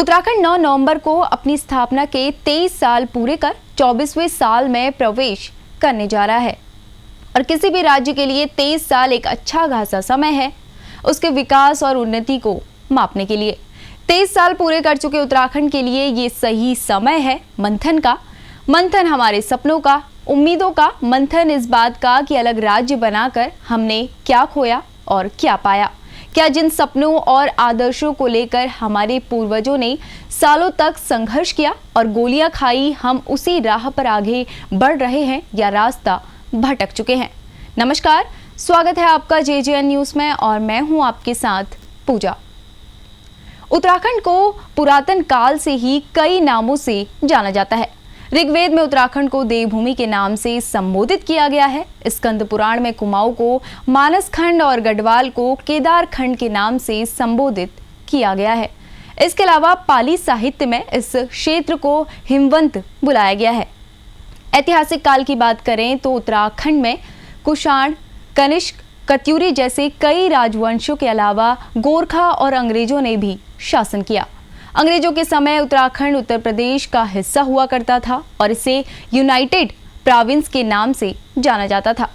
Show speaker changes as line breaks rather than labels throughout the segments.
उत्तराखंड 9 नवंबर को अपनी स्थापना के 23 साल पूरे कर 24वें साल में प्रवेश करने जा रहा है और किसी भी राज्य के लिए 23 साल एक अच्छा खासा समय है उसके विकास और उन्नति को मापने के लिए। 23 साल पूरे कर चुके उत्तराखंड के लिए ये सही समय है मंथन का। मंथन हमारे सपनों का, उम्मीदों का, मंथन इस बात का कि अलग राज्य बनाकर हमने क्या खोया और क्या पाया। क्या जिन सपनों और आदर्शों को लेकर हमारे पूर्वजों ने सालों तक संघर्ष किया और गोलियां खाई, हम उसी राह पर आगे बढ़ रहे हैं या रास्ता भटक चुके हैं। नमस्कार, स्वागत है आपका JJN न्यूज़ में और मैं हूं आपके साथ पूजा। उत्तराखंड को पुरातन काल से ही कई नामों से जाना जाता है। ऋग्वेद में उत्तराखंड को देवभूमि के नाम से संबोधित किया गया है। स्कंद पुराण में कुमाऊं को मानस खंड और गढ़वाल को केदार खंड के नाम से संबोधित किया गया है। इसके अलावा पाली साहित्य में इस क्षेत्र को हिमवंत बुलाया गया है। ऐतिहासिक काल की बात करें तो उत्तराखंड में कुषाण, कनिष्क, कत्यूरी जैसे कई राजवंशों के अलावा गोरखा और अंग्रेजों ने भी शासन किया। अंग्रेजों के समय उत्तराखंड उत्तर प्रदेश का हिस्सा हुआ करता था और इसे यूनाइटेड प्रोविंस के नाम से जाना जाता था।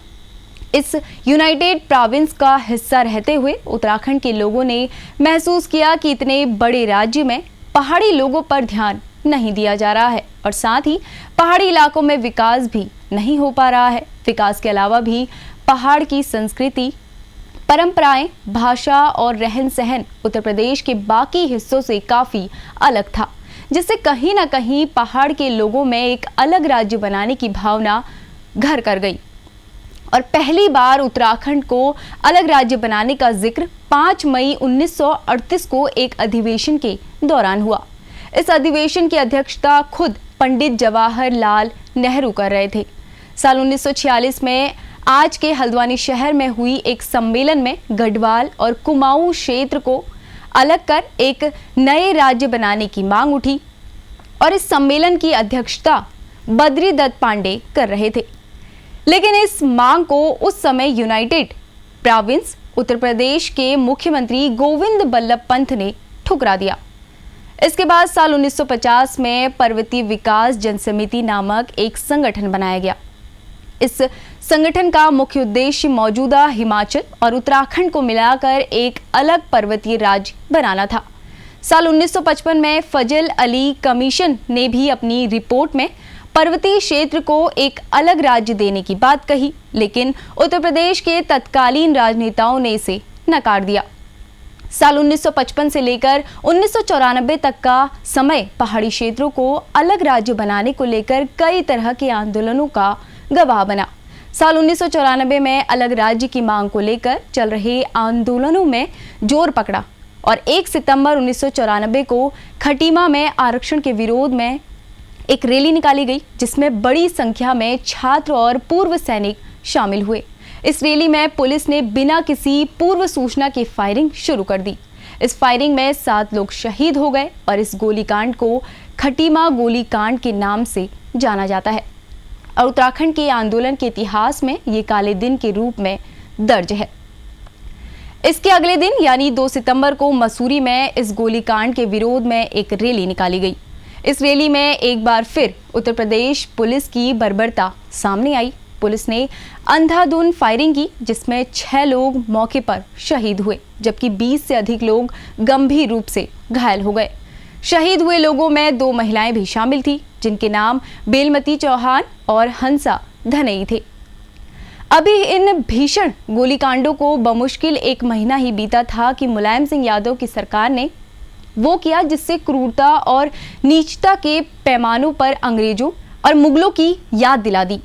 इस यूनाइटेड प्रोविंस का हिस्सा रहते हुए उत्तराखंड के लोगों ने महसूस किया कि इतने बड़े राज्य में पहाड़ी लोगों पर ध्यान नहीं दिया जा रहा है और साथ ही पहाड़ी इलाकों में विकास भी नहीं हो पा रहा है। विकास के अलावा भी पहाड़ की संस्कृति, परंपराएं, भाषा और रहन सहन उत्तर प्रदेश के बाकी हिस्सों से काफी अलग था, जिससे कहीं ना कहीं पहाड़ के लोगों में एक अलग राज्य बनाने की भावना घर कर गई। और पहली बार उत्तराखंड को अलग राज्य बनाने का जिक्र 5 मई 1938 को एक अधिवेशन के दौरान हुआ। इस अधिवेशन की अध्यक्षता खुद पंडित जवाहरलाल नेहरू कर रहे थे। साल 1946 में आज के हल्द्वानी शहर में हुई एक सम्मेलन में गढ़वाल और कुमाऊं क्षेत्र को अलग कर एक नए राज्य बनाने की मांग उठी और इस सम्मेलन की अध्यक्षता बद्री दत्त पांडे कर रहे थे। लेकिन इस मांग को उस समय यूनाइटेड प्रोविंस उत्तर प्रदेश के मुख्यमंत्री गोविंद बल्लभ पंत ने ठुकरा दिया। इसके बाद साल 1950 में पर्वतीय विकास जनसमिति नामक एक संगठन बनाया गया। इस संगठन का मुख्य उद्देश्य मौजूदा हिमाचल और उत्तराखंड को मिलाकर एक अलग पर्वतीय राज्य बनाना था। साल 1955 में फजल अली कमीशन ने भी अपनी रिपोर्ट में पर्वतीय क्षेत्र को एक अलग राज्य देने की बात कही, लेकिन उत्तर प्रदेश के तत्कालीन राजनेताओं ने इसे नकार दिया। साल 1955 से लेकर 1994 तक का समय पहाड़ी क्षेत्रों को अलग राज्य बनाने को लेकर कई तरह के आंदोलनों का गवाह बना। साल 1994 में अलग राज्य की मांग को लेकर चल रहे आंदोलनों में जोर पकड़ा और 1 सितंबर 1994 को खटीमा में आरक्षण के विरोध में एक रैली निकाली गई, जिसमें बड़ी संख्या में छात्र और पूर्व सैनिक शामिल हुए। इस रैली में पुलिस ने बिना किसी पूर्व सूचना के फायरिंग शुरू कर दी। इस फायरिंग में 7 लोग शहीद हो गए और इस गोलीकांड को खटीमा गोलीकांड के नाम से जाना जाता है और उत्तराखंड के आंदोलन के इतिहास में ये काले दिन के रूप में दर्ज है। इसके अगले दिन यानी 2 सितंबर को मसूरी में इस गोलीकांड के विरोध में एक रैली निकाली गई। इस रैली में एक बार फिर उत्तर प्रदेश पुलिस की बर्बरता सामने आई। पुलिस ने अंधाधुंध फायरिंग की, जिसमें 6 लोग मौके पर शहीद हुए, जबकि 20 से अधिक लोग गंभीर रूप से घायल हो गए। शहीद हुए लोगों में 2 महिलाएं भी शामिल थी, जिनके नाम बेलमती चौहान और हंसा धनई थे। अभी इन भीषण गोलीकांडों को बमुश्किल 1 महीना ही बीता था कि मुलायम सिंह यादव की सरकार ने वो किया जिससे क्रूरता और नीचता के पैमानों पर अंग्रेजों और मुगलों की याद दिला दी।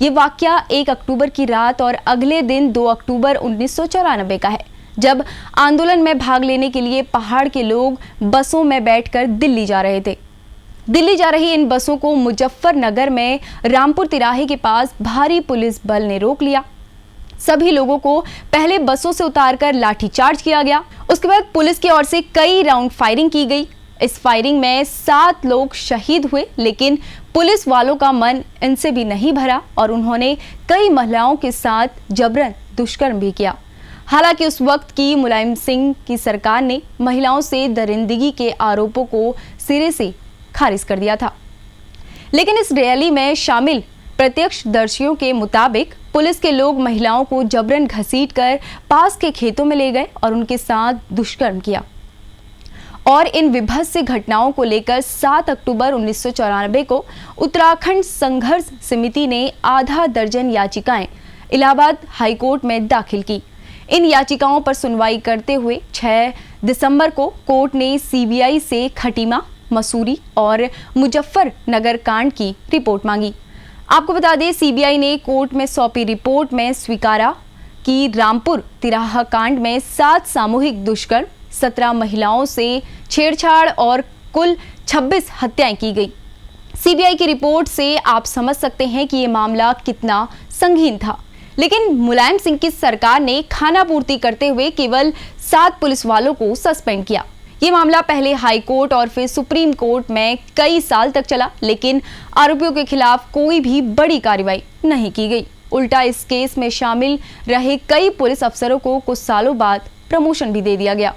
ये वाकया 1 अक्टूबर की रात और अगले दिन 2 अक्टूबर 1994 का है, जब आंदोलन में भाग लेने के लिए पहाड़ के लोग बसों में बैठकर दिल्ली जा रहे थे। दिल्ली जा रही इन बसों को मुजफ्फरनगर में रामपुर तिराहे के पास भारी पुलिस बल ने रोक लिया। सभी लोगों को पहले बसों से उतारकर लाठीचार्ज किया गया। उसके बाद पुलिस की ओर से कई राउंड फायरिंग की गई। इस फायरिंग में 7 लोग शहीद हुए, लेकिन पुलिस वालों का मन इनसे भी नहीं भरा और उन्होंने कई महिलाओं के साथ जबरन दुष्कर्म भी किया। हालांकि उस वक्त की मुलायम सिंह की सरकार ने महिलाओं से दरिंदगी के आरोपों को सिरे से खारिज कर दिया था। लेकिन इस रैली में शामिल प्रत्यक्षदर्शियों के मुताबिक पुलिस के लोग महिलाओं को जबरन घसीटकर पास के खेतों में ले गए और उनके साथ दुष्कर्म किया। और इन विभत्स घटनाओं को लेकर 7 अक्टूबर 1994 को उत्तराखंड संघर्ष समिति ने आधा दर्जन याचिकाएं इलाहाबाद हाईकोर्ट में दाखिल की। इन याचिकाओं पर सुनवाई करते हुए 6 दिसंबर को कोर्ट ने सीबीआई से खटीमा, मसूरी और मुजफ्फरनगर कांड की रिपोर्ट मांगी। आपको बता दें, सीबीआई ने कोर्ट में सौंपी रिपोर्ट में स्वीकारा कि रामपुर तिराहा कांड में 7 सामूहिक दुष्कर्म, 17 महिलाओं से छेड़छाड़ और कुल 26 हत्याएं की गई। सीबीआई की रिपोर्ट से आप समझ सकते हैं कि ये मामला कितना संगीन था। लेकिन मुलायम सिंह की सरकार ने खाना पूर्ति करते हुए केवल 7 पुलिस वालों को सस्पेंड किया। ये मामला पहले हाई कोर्ट और फिर सुप्रीम कोर्ट में कई साल तक चला, लेकिन आरोपियों के खिलाफ कोई भी बड़ी कार्रवाई नहीं की गई। उल्टा इस केस में शामिल रहे कई पुलिस अफसरों को कुछ सालों बाद प्रमोशन भी दे दिया गया।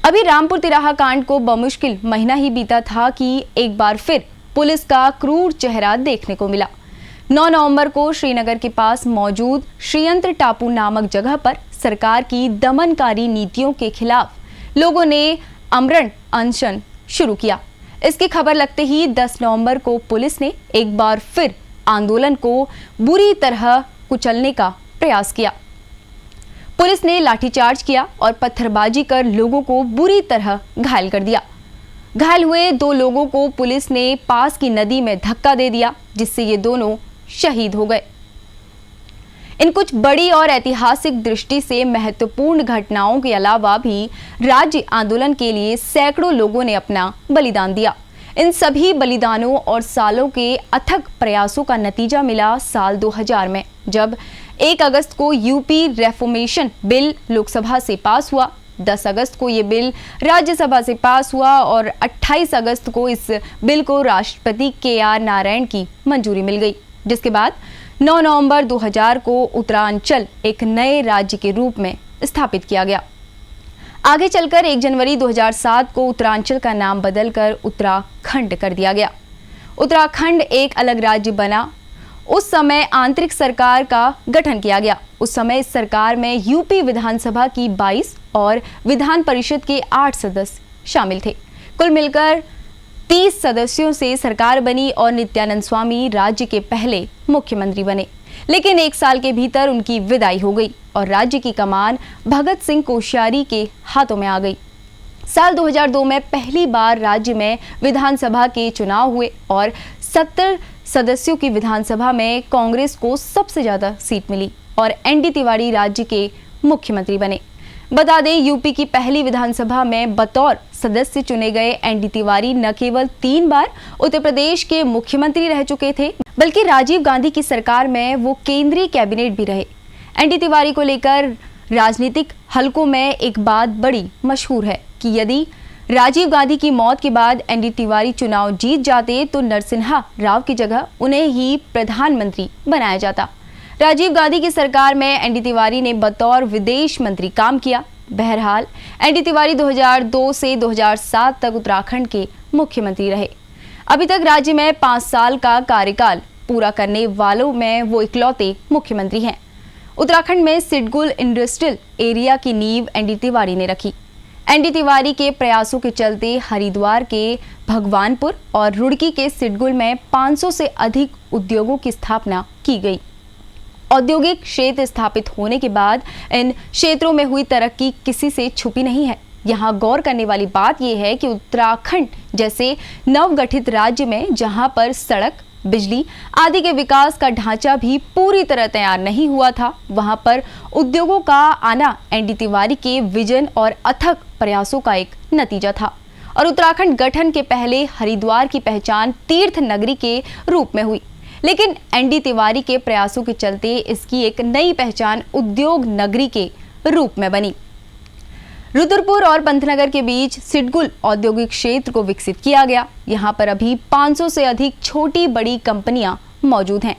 अभी रामपुर तिराहा कांड को बमुश्किल महीना ही बीता था कि एक बार फिर पुलिस का क्रूर चेहरा देखने को मिला। 9 नवंबर को श्रीनगर के पास मौजूद श्रीयंत्र टापू नामक जगह पर सरकार की दमनकारी नीतियों के खिलाफ लोगों ने आमरण अनशन शुरू किया। इसकी खबर लगते ही 10 नवंबर को पुलिस ने एक बार फिर आंदोलन को बुरी तरह कुचलने का प्रयास किया। पुलिस ने लाठीचार्ज किया और पत्थरबाजी कर लोगों को बुरी तरह घायल कर दिया। घायल हुए 2 लोगों को पुलिस ने पास की नदी में धक्का दे दिया, जिससे ये दोनों शहीद हो गए। इन कुछ बड़ी और ऐतिहासिक दृष्टि से महत्वपूर्ण घटनाओं के अलावा भी राज्य आंदोलन के लिए सैकड़ों लोगों ने अपना बलिदान दिया। इन सभी बलिदानों और सालों के अथक प्रयासों का नतीजा मिला साल 2000 में, जब 1 अगस्त को यूपी रिफॉर्मेशन बिल लोकसभा से पास हुआ। 10 अगस्त को ये बिल राज्यसभा से पास हुआ और 28 अगस्त को इस बिल को राष्ट्रपति KR नारायण की मंजूरी मिल गई, जिसके बाद 9 नवंबर 2000 को उत्तरांचल एक नए राज्य के रूप में स्थापित किया गया। आगे चलकर 1 जनवरी 2007 को उत्तरांचल का नाम बदलकर उत्तराखंड कर दिया गया। उत्तराखंड एक अलग राज्य बना। उस समय आंतरिक सरकार का गठन किया गया। उस समय इस सरकार में यूपी विधानसभा की 22 और विधान परिषद के 8 सदस्य शामिल थे। कुल मिलकर 30 सदस्यों से सरकार बनी और नित्यानंद स्वामी राज्य के पहले मुख्यमंत्री बने। लेकिन 1 साल के भीतर उनकी विदाई हो गई और राज्य की कमान भगत सिंह कोश्यारी के हाथों में आ गई। साल 2002 में पहली बार राज्य में विधानसभा के चुनाव हुए और 70 सदस्यों की विधानसभा में कांग्रेस को सबसे ज्यादा सीट मिली और ND तिवारी राज्य के मुख्यमंत्री बने। बता दें, यूपी की पहली विधानसभा में बतौर सदस्य चुने गए ND तिवारी न केवल 3 बार उत्तर प्रदेश के मुख्यमंत्री रह चुके थे, बल्कि राजीव गांधी की सरकार में वो केंद्रीय कैबिनेट भी रहे। ND तिवारी को लेकर राजनीतिक हलकों में एक बात बड़ी मशहूर है कि यदि राजीव गांधी की मौत के बाद ND तिवारी चुनाव जीत जाते तो नरसिम्हा राव की जगह उन्हें ही प्रधानमंत्री बनाया जाता। राजीव गांधी की सरकार में ND तिवारी ने बतौर विदेश मंत्री काम किया। बहरहाल ND तिवारी 2002 से 2007 तक उत्तराखंड के मुख्यमंत्री रहे। अभी तक राज्य में 5 साल का कार्यकाल पूरा करने वालों में वो इकलौते मुख्यमंत्री हैं। उत्तराखंड में सिडगुल इंडस्ट्रियल एरिया की नींव ND तिवारी ने रखी। ND तिवारी के प्रयासों के चलते हरिद्वार के भगवानपुर और रुड़की के सिडगुल में 500 से अधिक उद्योगों की स्थापना की गई। औद्योगिक क्षेत्र स्थापित होने के बाद इन क्षेत्रों में हुई तरक्की किसी से छुपी नहीं है। यहाँ गौर करने वाली बात यह है कि उत्तराखंड जैसे नवगठित राज्य में जहाँ पर सड़क, बिजली आदि के विकास का ढांचा भी पूरी तरह तैयार नहीं हुआ था, वहां पर उद्योगों का आना ND तिवारी के विजन और अथक प्रयासों का एक नतीजा था। और उत्तराखंड गठन के पहले हरिद्वार की पहचान तीर्थ नगरी के रूप में हुई, लेकिन ND तिवारी के प्रयासों के चलते इसकी एक नई पहचान उद्योग नगरी के रूप में बनी। रुद्रपुर और पंतनगर के बीच सिडगुल औद्योगिक क्षेत्र को विकसित किया गया। यहाँ पर अभी 500 से अधिक छोटी बड़ी कंपनियां मौजूद हैं।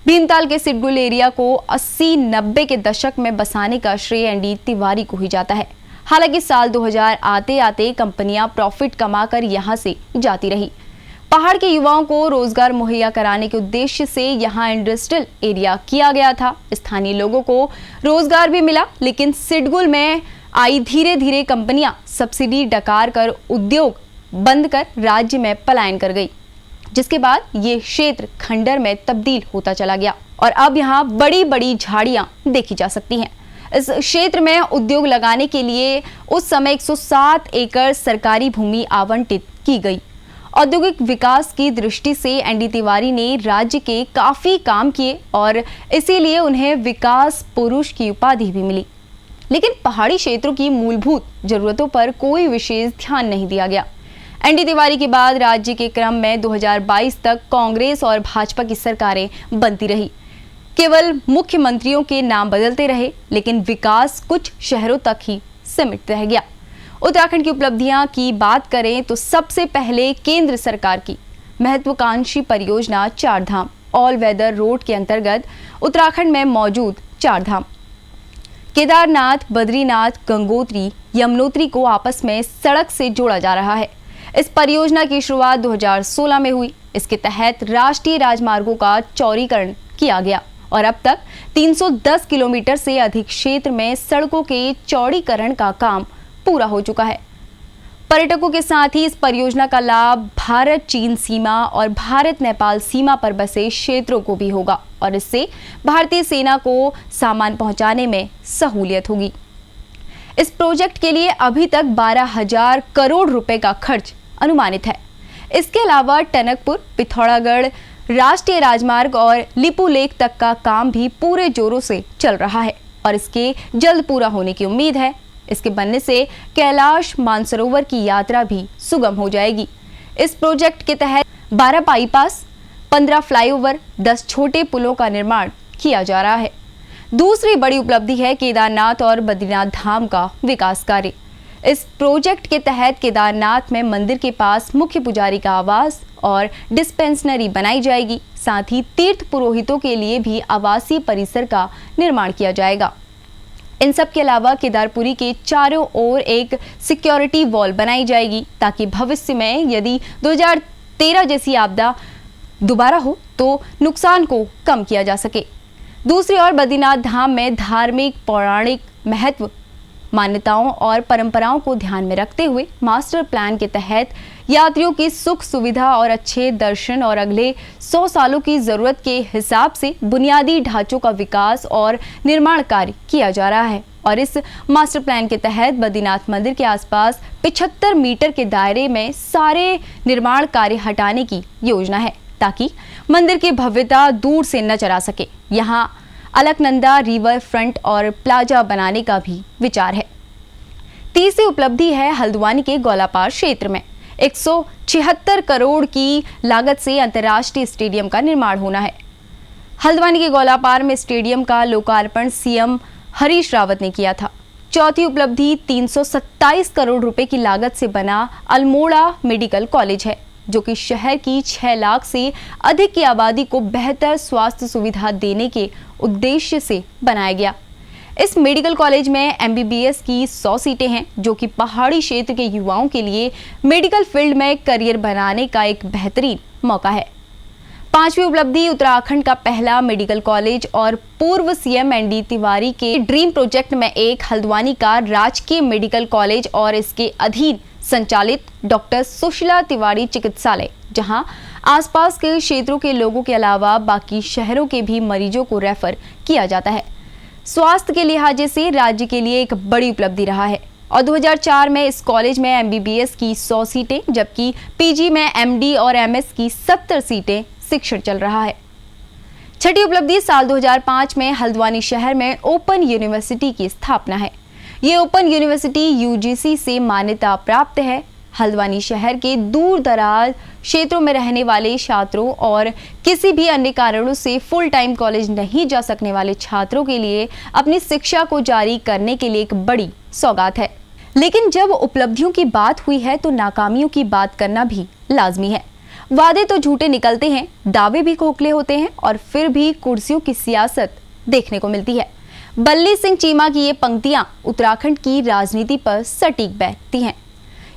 भीमताल के सिडगुल एरिया को 80-90 के दशक में बसाने का श्रेय एनडी तिवारी को ही जाता है। हालांकि साल 2000 आते आते कंपनियां प्रॉफिट कमाकर यहां से जाती रही। पहाड़ के युवाओं को रोजगार मुहैया कराने के उद्देश्य से यहां इंडस्ट्रियल एरिया किया गया था। स्थानीय लोगों को रोजगार भी मिला, लेकिन सिडगुल में आई धीरे धीरे कंपनियां सब्सिडी डकार कर उद्योग बंद कर राज्य में पलायन कर गई, जिसके बाद ये क्षेत्र खंडर में तब्दील होता चला गया और अब यहाँ बड़ी बड़ी झाड़ियां देखी जा सकती हैं। इस क्षेत्र में उद्योग लगाने के लिए उस समय 107 एकड़ सरकारी भूमि आवंटित की गई। औद्योगिक विकास की दृष्टि से एनडी तिवारी ने राज्य के काफी काम किए और इसीलिए उन्हें विकास पुरुष की उपाधि भी मिली। लेकिन पहाड़ी क्षेत्रों की मूलभूत जरूरतों पर कोई विशेष ध्यान नहीं दिया गया। एनडी तिवारी के बाद राज्य के क्रम में 2022 तक कांग्रेस और भाजपा की सरकारें बनती रही। केवल मुख्यमंत्रियों के नाम बदलते रहे, लेकिन विकास कुछ शहरों तक ही सीमित रह गया। उत्तराखंड की उपलब्धियां की बात करें तो सबसे पहले केंद्र सरकार की महत्वाकांक्षी परियोजना चारधाम ऑल वेदर रोड के अंतर्गत उत्तराखंड में मौजूद चारधाम केदारनाथ, बद्रीनाथ, गंगोत्री, यमुनोत्री को आपस में सड़क से जोड़ा जा रहा है। इस परियोजना की शुरुआत 2016 में हुई। इसके तहत राष्ट्रीय राजमार्गों का चौड़ीकरण किया गया और अब तक 310 किलोमीटर से अधिक क्षेत्र में सड़कों के चौड़ीकरण का काम पूरा हो चुका है। पर्यटकों के साथ ही इस परियोजना का लाभ भारत चीन सीमा और भारत नेपाल सीमा पर बसे क्षेत्रों को भी होगा और इससे भारतीय सेना को सामान पहुंचाने में सहूलियत होगी। इस प्रोजेक्ट के लिए अभी तक 12,000 करोड़ रुपए का खर्च अनुमानित है। इसके अलावा टनकपुर, पिथौरागढ़ राष्ट्रीय राजमार्ग और लिपुलेख तक का काम भी पूरे जोरों से चल रहा है और इसके जल्द पूरा होने की उम्मीद है। इसके बनने से कैलाश मानसरोवर की यात्रा भी सुगम हो जाएगी। इस प्रोजेक्ट के तहत 12 बाईपास, 15 फ्लाईओवर, 10 छोटे पुलों का निर्माण किया जा रहा है। दूसरी बड़ी उपलब्धि है केदारनाथ और बद्रीनाथ धाम का विकास कार्य। इस प्रोजेक्ट के तहत केदारनाथ में मंदिर के पास मुख्य पुजारी का आवास और डिस्पेंसरी बनाई जाएगी। साथ ही तीर्थ पुरोहितों के लिए भी आवासीय परिसर का निर्माण किया जाएगा। इन सब के अलावा केदारपुरी के चारों ओर एक सिक्योरिटी वॉल बनाई जाएगी ताकि भविष्य में यदि 2013 जैसी आपदा दोबारा हो तो नुकसान को कम किया जा सके। दूसरी ओर बद्रीनाथ धाम में धार्मिक, पौराणिक महत्व, मान्यताओं और परंपराओं को ध्यान में रखते हुए मास्टर प्लान के तहत यात्रियों की सुख सुविधा और अच्छे दर्शन और अगले 100 सालों की जरूरत के हिसाब से बुनियादी ढांचों का विकास और निर्माण कार्य किया जा रहा है। और इस मास्टर प्लान के तहत बद्रीनाथ मंदिर के आसपास 75 मीटर के दायरे में सारे निर्माण कार्य हटाने की योजना है ताकि मंदिर की भव्यता दूर से नजर आ सके। यहाँ अलकनंदा रिवर फ्रंट और प्लाजा बनाने का भी विचार है। तीसरी उपलब्धि है हल्द्वानी के गौलापार क्षेत्र में 176 करोड़ की लागत से अंतर्राष्ट्रीय स्टेडियम का निर्माण होना है। हल्द्वानी के गौलापार में स्टेडियम का लोकार्पण सीएम हरीश रावत ने किया था। चौथी उपलब्धि 327 करोड़ रुपए की लागत से बना अल्मोड़ा मेडिकल कॉलेज है, जो कि शहर की 6 लाख से अधिक की आबादी को बेहतर स्वास्थ्य सुविधा देने के उद्देश्य से बनाया गया। इस मेडिकल कॉलेज में एमबीबीएस की 100 सीटें हैं, जो कि पहाड़ी क्षेत्र के युवाओं के लिए मेडिकल फील्ड में करियर बनाने का एक बेहतरीन मौका है। पांचवी उपलब्धि उत्तराखंड का पहला मेडिकल कॉलेज और पूर्व सीएम एनडी तिवारी के ड्रीम प्रोजेक्ट में एक हल्द्वानी का राजकीय मेडिकल कॉलेज और इसके अधीन संचालित डॉक्टर सुशीला तिवारी चिकित्सालय, जहां आसपास के क्षेत्रों के लोगों के अलावा बाकी शहरों के भी मरीजों को रेफर किया जाता है। स्वास्थ्य के लिहाजे से राज्य के लिए एक बड़ी उपलब्धि रहा है और 2004 में इस कॉलेज में एमबीबीएस की 100 सीटें जबकि पीजी में एमडी और एमएस की 70 सीटें शिक्षण चल रहा है। छठी उपलब्धि साल 2005 में हल्द्वानी शहर में ओपन यूनिवर्सिटी की स्थापना है। ये ओपन यूनिवर्सिटी यूजीसी से मान्यता प्राप्त है। हल्द्वानी शहर के दूर दराज क्षेत्रों में रहने वाले छात्रों और किसी भी अन्य कारणों से फुल टाइम कॉलेज नहीं जा सकने वाले छात्रों के लिए अपनी शिक्षा को जारी करने के लिए एक बड़ी सौगात है। लेकिन जब उपलब्धियों की बात हुई है तो नाकामियों की बात करना भी लाजमी है। वादे तो झूठे निकलते हैं, दावे भी खोखले होते हैं और फिर भी कुर्सियों की सियासत देखने को मिलती है। बल्ली सिंह चीमा की ये पंक्तियां उत्तराखंड की राजनीति पर सटीक बैठती हैं।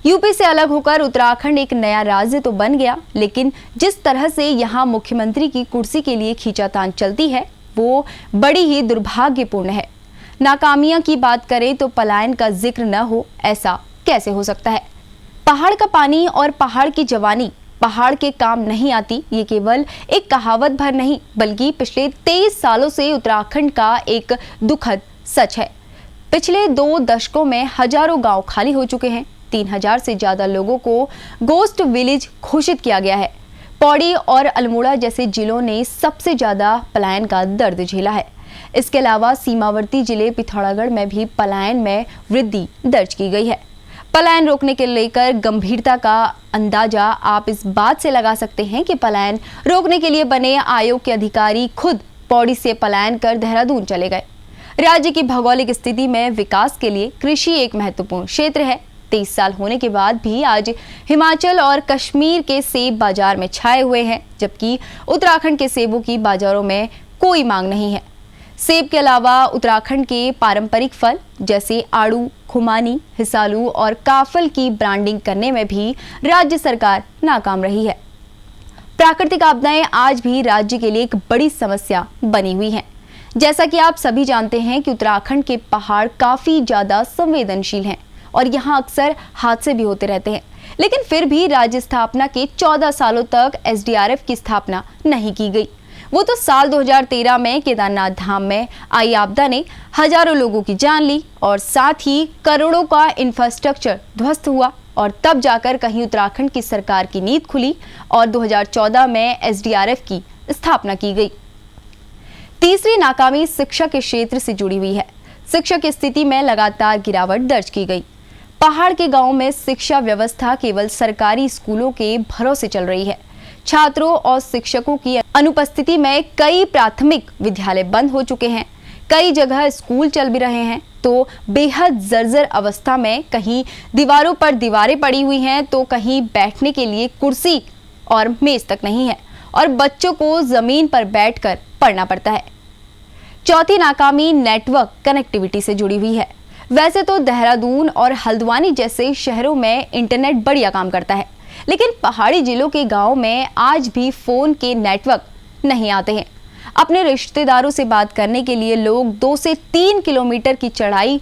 यूपी से अलग होकर उत्तराखंड एक नया राज्य तो बन गया, लेकिन जिस तरह से यहाँ मुख्यमंत्री की कुर्सी के लिए खींचातान चलती है वो बड़ी ही दुर्भाग्यपूर्ण है। नाकामियां की बात करें तो पलायन का जिक्र न हो, ऐसा कैसे हो सकता है? पहाड़ का पानी और पहाड़ की जवानी पहाड़ के काम नहीं आती, ये केवल एक कहावत भर नहीं बल्कि पिछले 23 सालों से उत्तराखंड का एक दुखद सच है। पिछले 2 दशकों में हजारों गांव खाली हो चुके हैं। 3000 से ज्यादा लोगों को गोस्ट विलेज घोषित किया गया है। पौड़ी और अल्मोड़ा जैसे जिलों ने सबसे ज्यादा पलायन का दर्द झेला है। इसके अलावा सीमावर्ती जिले पिथौरागढ़ में भी पलायन में वृद्धि दर्ज की गई है। पलायन रोकने के लेकर गंभीरता का अंदाजा आप इस बात से लगा सकते हैं कि पलायन रोकने के लिए बने आयोग के अधिकारी खुद पौड़ी से पलायन कर देहरादून चले गए। राज्य की भौगोलिक स्थिति में विकास के लिए कृषि एक महत्वपूर्ण क्षेत्र है। 23 साल होने के बाद भी आज हिमाचल और कश्मीर के सेब बाजार में छाए हुए हैं, जबकि उत्तराखंड के सेबों की बाजारों में कोई मांग नहीं है। सेब के अलावा उत्तराखंड के पारंपरिक फल जैसे आड़ू, खुमानी, हिसालू और काफल की ब्रांडिंग करने में भी राज्य सरकार नाकाम रही है। प्राकृतिक आपदाएं आज भी राज्य के लिए एक बड़ी समस्या बनी हुई हैं। जैसा कि आप सभी जानते हैं कि उत्तराखंड के पहाड़ काफी ज्यादा संवेदनशील हैं और यहाँ अक्सर हादसे भी होते रहते हैं, लेकिन फिर भी राज्य स्थापना के 14 सालों तक एसडीआरएफ की स्थापना नहीं की गई। वो तो साल 2013 में केदारनाथ धाम में आई आपदा ने हजारों लोगों की जान ली और साथ ही करोड़ों का इंफ्रास्ट्रक्चर ध्वस्त हुआ और तब जाकर कहीं उत्तराखंड की सरकार की नींद खुली और 2014 में एसडीआरएफ की स्थापना की गई। तीसरी नाकामी शिक्षा के क्षेत्र से जुड़ी हुई है। शिक्षा की स्थिति में लगातार गिरावट दर्ज की गई। पहाड़ के गांवों में शिक्षा व्यवस्था केवल सरकारी स्कूलों के भरोसे चल रही है। छात्रों और शिक्षकों की अनुपस्थिति में कई प्राथमिक विद्यालय बंद हो चुके हैं। कई जगह स्कूल चल भी रहे हैं तो बेहद जर्जर अवस्था में, कहीं दीवारों पर दीवारें पड़ी हुई हैं तो कहीं बैठने के लिए कुर्सी और मेज तक नहीं है और बच्चों को जमीन पर बैठकर पढ़ना पड़ता है। चौथी नाकामी नेटवर्क कनेक्टिविटी से जुड़ी हुई है। वैसे तो देहरादून और हल्द्वानी जैसे शहरों में इंटरनेट बढ़िया काम करता है, लेकिन पहाड़ी जिलों के गांव में आज भी फोन के नेटवर्क नहीं आते हैं। अपने रिश्तेदारों से बात करने के लिए लोग 2 से 3 किलोमीटर की चढ़ाई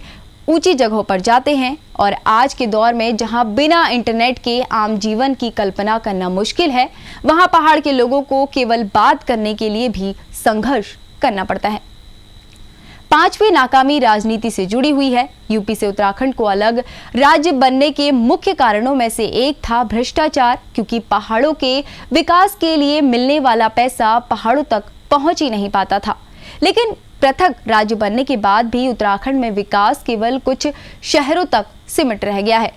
ऊंची जगहों पर जाते हैं और आज के दौर में जहां बिना इंटरनेट के आम जीवन की कल्पना करना मुश्किल है, वहां पहाड़ के लोगों को केवल बात करने के लिए भी संघर्ष करना पड़ता है। पांचवी नाकामी राजनीति से जुड़ी हुई है। यूपी से उत्तराखंड को अलग राज्य बनने के मुख्य कारणों में से एक था भ्रष्टाचार, क्योंकि पहाड़ों के विकास के लिए मिलने वाला पैसा पहाड़ों तक पहुंच ही नहीं पाता था। लेकिन पृथक राज्य बनने के बाद भी उत्तराखंड में विकास केवल कुछ शहरों तक सिमट रह गया है।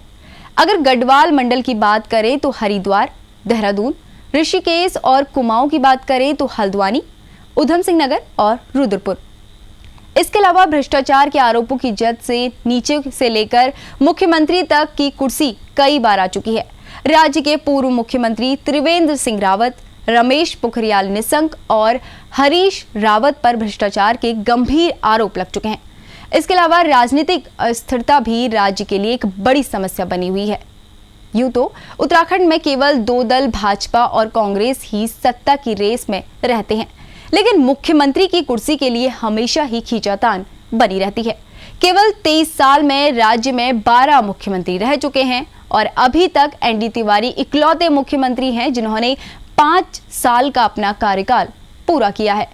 अगर गढ़वाल मंडल की बात करें तो हरिद्वार, देहरादून, ऋषिकेश और कुमाऊं की बात करें तो हल्द्वानी, उधम सिंह नगर और रुद्रपुर। इसके अलावा भ्रष्टाचार के आरोपों की जद से नीचे से लेकर मुख्यमंत्री तक की कुर्सी कई बार आ चुकी है। राज्य के पूर्व मुख्यमंत्री त्रिवेंद्र सिंह रावत, रमेश पोखरियाल निशंक और हरीश रावत पर भ्रष्टाचार के गंभीर आरोप लग चुके हैं। इसके अलावा राजनीतिक अस्थिरता भी राज्य के लिए एक बड़ी समस्या बनी हुई है। यूं तो उत्तराखंड में केवल 2 दल भाजपा और कांग्रेस ही सत्ता की रेस में रहते हैं, लेकिन मुख्यमंत्री की कुर्सी के लिए हमेशा ही खींचातान बनी रहती है। केवल 23 साल में राज्य में 12 मुख्यमंत्री रह चुके हैं और अभी तक एनडी तिवारी इकलौते मुख्यमंत्री हैं जिन्होंने 5 साल का अपना कार्यकाल पूरा किया है।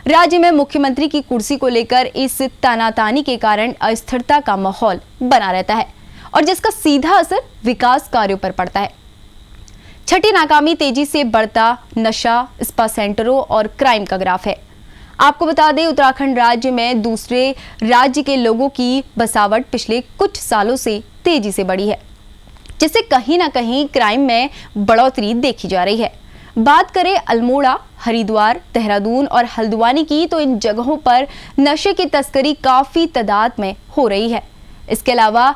राज्य में मुख्यमंत्री की कुर्सी को लेकर इस तानातानी के कारण अस्थिरता का माहौल बना रहता है और जिसका सीधा असर विकास कार्यों पर पड़ता है। छठी नाकामी तेजी से बढ़ता नशा, स्पा सेंटरों और क्राइम का ग्राफ है। आपको बता दें, उत्तराखंड राज्य में दूसरे राज्य के लोगों की बसावट पिछले कुछ सालों से तेजी से बढ़ी है, जिससे कहीं ना कहीं क्राइम में बढ़ोतरी देखी जा रही है। बात करें अल्मोड़ा, हरिद्वार, देहरादून और हल्द्वानी की, तो इन जगहों पर नशे की तस्करी काफी तादाद में हो रही है। इसके अलावा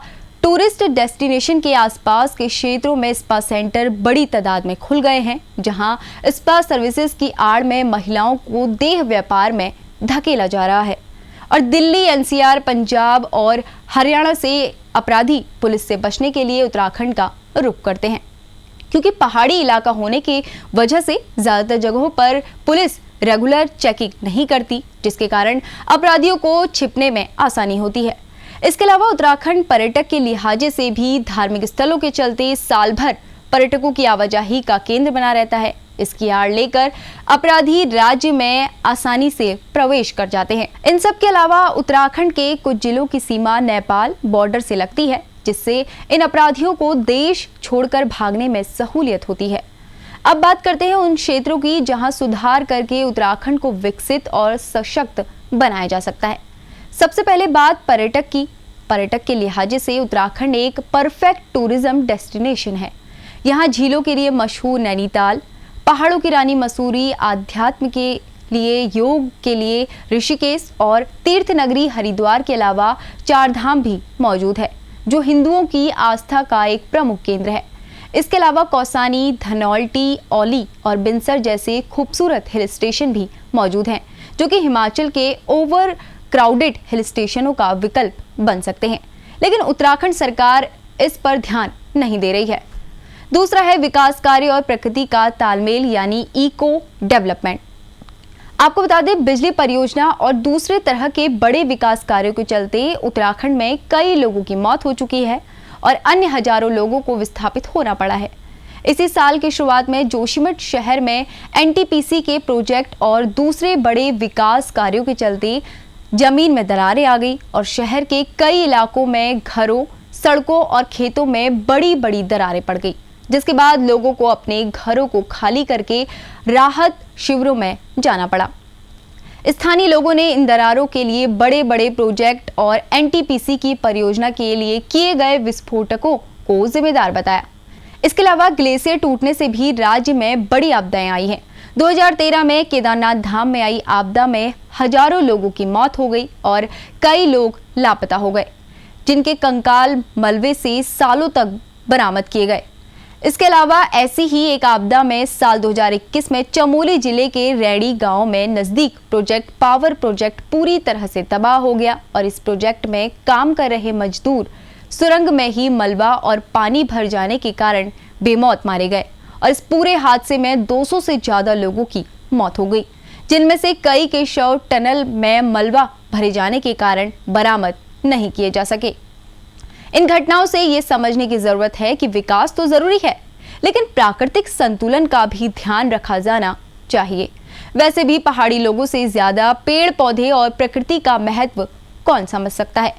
टूरिस्ट डेस्टिनेशन के आसपास के क्षेत्रों में स्पा सेंटर बड़ी तादाद में खुल गए हैं, जहां स्पा सर्विसेज की आड़ में महिलाओं को देह व्यापार में धकेला जा रहा है। और दिल्ली, एनसीआर, पंजाब और हरियाणा से अपराधी पुलिस से बचने के लिए उत्तराखंड का रुख करते हैं, क्योंकि पहाड़ी इलाका होने की वजह से ज्यादातर जगहों पर पुलिस रेगुलर चेकिंग नहीं करती, जिसके कारण अपराधियों को छिपने में आसानी होती है। इसके अलावा उत्तराखंड पर्यटक के लिहाजे से भी धार्मिक स्थलों के चलते साल भर पर्यटकों की आवाजाही का केंद्र बना रहता है। इसकी आड़ लेकर अपराधी राज्य में आसानी से प्रवेश कर जाते हैं। इन सब के अलावा उत्तराखंड के कुछ जिलों की सीमा नेपाल बॉर्डर से लगती है, जिससे इन अपराधियों को देश छोड़कर भागने में सहूलियत होती है। अब बात करते हैं उन क्षेत्रों की जहां सुधार करके उत्तराखंड को विकसित और सशक्त बनाया जा सकता है। सबसे पहले बात पर्यटक की। पर्यटक के लिहाजे से उत्तराखंड एक परफेक्ट टूरिज्म डेस्टिनेशन है। यहाँ झीलों के लिए मशहूर नैनीताल, पहाड़ों की रानी मसूरी, आध्यात्म के लिए, योग के लिए ऋषिकेश और तीर्थ नगरी हरिद्वार के अलावा चार धाम भी मौजूद है, जो हिंदुओं की आस्था का एक प्रमुख केंद्र है। इसके अलावा कौसानी, धनौल्टी, औली और बिनसर जैसे खूबसूरत हिल स्टेशन भी मौजूद हैं, जो कि हिमाचल के ओवर क्राउडेड हिल स्टेशनों का विकल्प बन सकते हैं। लेकिन उत्तराखंड सरकार इस पर ध्यान नहीं दे रही है। दूसरा है विकास कार्य और प्रकृति का तालमेल, यानी इको डेवलपमेंट। आपको बता दें, बिजली परियोजना और दूसरे तरह के बड़े विकास कार्यों के चलते उत्तराखंड में कई लोगों की मौत हो चुकी है और अन्य हजारों लोगों को विस्थापित होना पड़ा है। इसी साल की शुरुआत में जोशीमठ शहर में एनटीपीसी के प्रोजेक्ट और दूसरे बड़े विकास कार्यों के चलते जमीन में दरारें आ गई और शहर के कई इलाकों में घरों, सड़कों और खेतों में बड़ी बड़ी दरारें पड़ गई, जिसके बाद लोगों को अपने घरों को खाली करके राहत शिविरों में जाना पड़ा। स्थानीय लोगों ने इन दरारों के लिए बड़े बड़े प्रोजेक्ट और एनटीपीसी की परियोजना के लिए किए गए विस्फोटकों को जिम्मेदार बताया। इसके अलावा ग्लेशियर टूटने से भी राज्य में बड़ी आपदाएं आई हैं। 2013 में केदारनाथ धाम में आई आपदा में हजारों लोगों की मौत हो गई और कई लोग लापता हो गए, जिनके कंकाल मलबे से सालों तक बरामद किए गए। इसके अलावा ऐसी ही एक आपदा में साल 2021 में चमोली जिले के रैड़ी गांव में नजदीक प्रोजेक्ट पावर प्रोजेक्ट पूरी तरह से तबाह हो गया और इस प्रोजेक्ट में काम कर रहे मजदूर सुरंग में ही मलबा और पानी भर जाने के कारण बेमौत मारे गए और इस पूरे हादसे में 200 से ज्यादा लोगों की मौत हो गई, जिनमें से कई के शव टनल में मलबा भरे जाने के कारण बरामद नहीं किए जा सके। इन घटनाओं से ये समझने की जरूरत है कि विकास तो जरूरी है, लेकिन प्राकृतिक संतुलन का भी ध्यान रखा जाना चाहिए। वैसे भी पहाड़ी लोगों से ज्यादा पेड़ पौधे और प्रकृति का महत्व कौन समझ सकता है।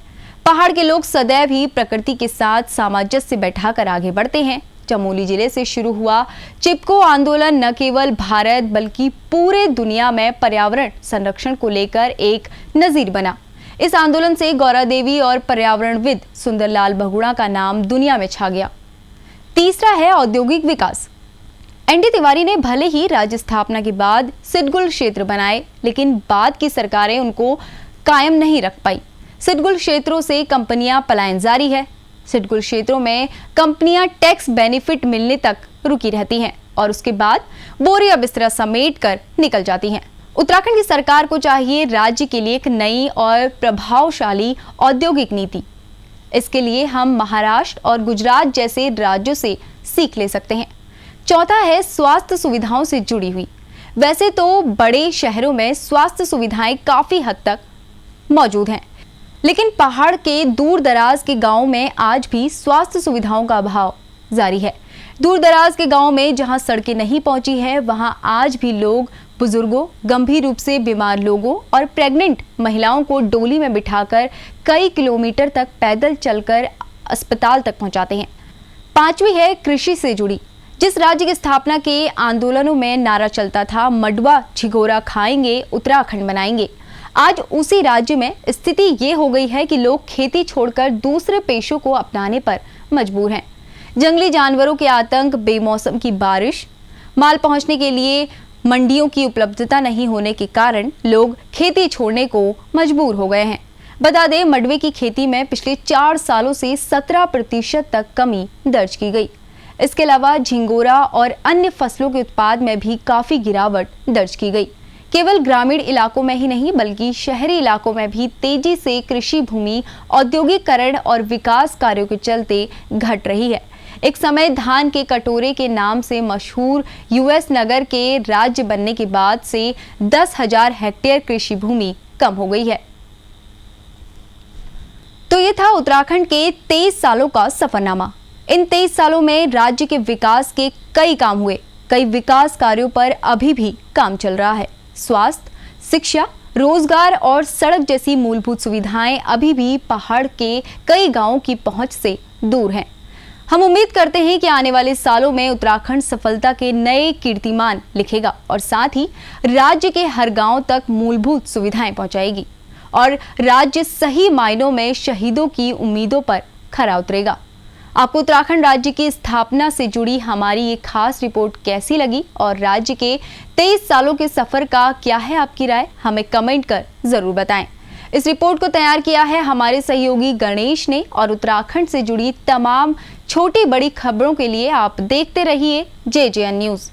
पहाड़ के लोग सदैव ही प्रकृति के साथ सामंजस्य बैठाकर आगे बढ़ते हैं। चमोली जिले से शुरू हुआ चिपको आंदोलन न केवल भारत बल्कि पूरे दुनिया में पर्यावरण संरक्षण को लेकर एक नजीर बना। इस आंदोलन से गौरा देवी और पर्यावरणविद सुंदरलाल बहुगुणा का नाम दुनिया में छा गया। तीसरा है औद्योगिक विकास। एनडी तिवारी ने भले ही राज्य स्थापना के बाद सिडगुल क्षेत्र बनाए, लेकिन बाद की सरकारें उनको कायम नहीं रख पाई। सिडगुल क्षेत्रों से कंपनियां पलायन जारी है। सिडगुल क्षेत्रों में कंपनियां टैक्स बेनिफिट मिलने तक रुकी रहती हैं और उसके बाद बोरिया बिस्तरा समेट कर निकल जाती हैं। उत्तराखंड की सरकार को चाहिए राज्य के लिए एक नई और प्रभावशाली औद्योगिक नीति। इसके लिए हम महाराष्ट्र और गुजरात जैसे राज्यों से सीख ले सकते हैं। चौथा है स्वास्थ्य सुविधाओं से जुड़ी हुई। वैसे तो बड़े शहरों में स्वास्थ्य सुविधाएं काफी हद तक मौजूद हैं, लेकिन पहाड़ के दूर दराज के गांवों में आज भी स्वास्थ्य सुविधाओं का अभाव जारी है। दूर दराज के गांवों में जहां सड़कें नहीं पहुंची है, वहां आज भी लोग बुजुर्गों, गंभीर रूप से बीमार लोगों और प्रेग्नेंट महिलाओं को डोली में बिठाकर कई किलोमीटर तक पैदल चलकर अस्पताल तक पहुंचाते हैं। पांचवी है कृषि से जुड़ी। जिस राज्य की स्थापना के आंदोलनों में नारा चलता था, मडवा झिगोरा खाएंगे उत्तराखंड बनाएंगे, आज उसी राज्य में स्थिति ये हो गई है कि लोग खेती छोड़कर दूसरे पेशों को अपनाने पर मजबूर हैं। जंगली जानवरों के आतंक, बेमौसम की बारिश, माल पहुंचने के लिए मंडियों की उपलब्धता नहीं होने के कारण लोग खेती छोड़ने को मजबूर हो गए हैं। बता दें, मंडवे की खेती में पिछले 4 सालों से 17% तक कमी दर्ज की गई। इसके अलावा झिंगोरा और अन्य फसलों के उत्पाद में भी काफी गिरावट दर्ज की गई। केवल ग्रामीण इलाकों में ही नहीं बल्कि शहरी इलाकों में भी तेजी से कृषि भूमि औद्योगिकरण और विकास कार्यों के चलते घट रही है। एक समय धान के कटोरे के नाम से मशहूर यूएस नगर के राज्य बनने के बाद से 10,000 हेक्टेयर कृषि भूमि कम हो गई है। तो ये था उत्तराखंड के 23 सालों का सफरनामा। इन 23 सालों में राज्य के विकास के कई काम हुए। कई विकास कार्यों पर अभी भी काम चल रहा है। स्वास्थ्य, शिक्षा, रोजगार और सड़क जैसी मूलभूत सुविधाएं अभी भी पहाड़ के कई गांवों की पहुंच से दूर हैं। हम उम्मीद करते हैं कि आने वाले सालों में उत्तराखंड सफलता के नए कीर्तिमान लिखेगा और साथ ही राज्य के हर गांव तक मूलभूत सुविधाएं पहुंचाएगी और राज्य सही मायनों में शहीदों की उम्मीदों पर खरा उतरेगा। आपको उत्तराखंड राज्य की स्थापना से जुड़ी हमारी ये खास रिपोर्ट कैसी लगी और राज्य के 23 सालों के सफर का क्या है आपकी राय, हमें कमेंट कर जरूर बताएं। इस रिपोर्ट को तैयार किया है हमारे सहयोगी गणेश ने और उत्तराखंड से जुड़ी तमाम छोटी बड़ी खबरों के लिए आप देखते रहिए JJN न्यूज़।